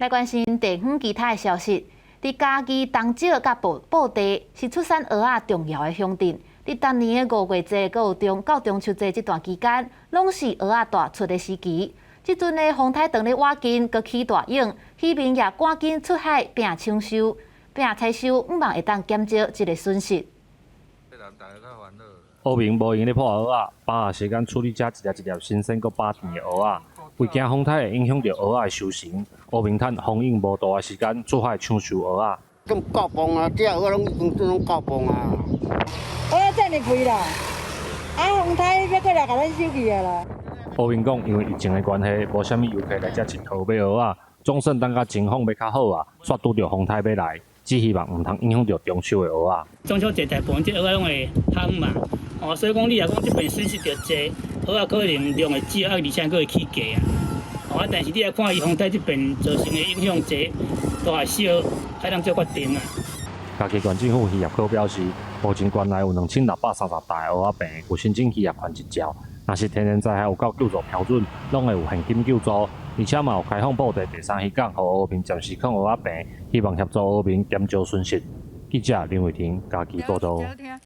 来关心地方其他的消息。伫嘉义东石甲布袋是出产蚵仔重要的乡镇。伫当年的5月节到中秋节这段期间，拢是蚵仔大出的时期。即阵的风台长咧挖金，阁起大影，渔民也赶紧出海拼抢收，拼采收，毋望会当减少这个损失。渔民无闲咧破蚵仔，把握时间处理这一粒一粒新鲜阁饱甜的蚵仔。为惊风台会影响到蚵仔的收成，渔民趁风影无大的时间出海抢收蚵仔。咁高磅啊，这蚵仔拢高磅啊。蚵仔真哩贵啦，风台要过来甲咱收去啊啦。渔民讲，因为疫情的关系，无啥物游客来这佚佗买蚵仔。总算等甲情况要较好啊，煞拄着风台要来，只希望唔通影响到中秋的蚵仔。中秋节大部分这蚵仔拢会烘嘛，所以讲你若讲这边损失着济，蚵仔可能量会少，而且佫会起价啊。但是你来看伊风台这边造成的影响济，大还小，海咱做决定啊。嘉义县政府渔业科表示，目前县内有2630台蚵仔病，有申请渔业权一照。若是天然灾害有够救助标准，拢会有现金救助，而且嘛有开放布袋第三渔港，互渔民暂时抗蚵仔病，希望协助渔民减少损失。记者林伟霆，嘉义报道。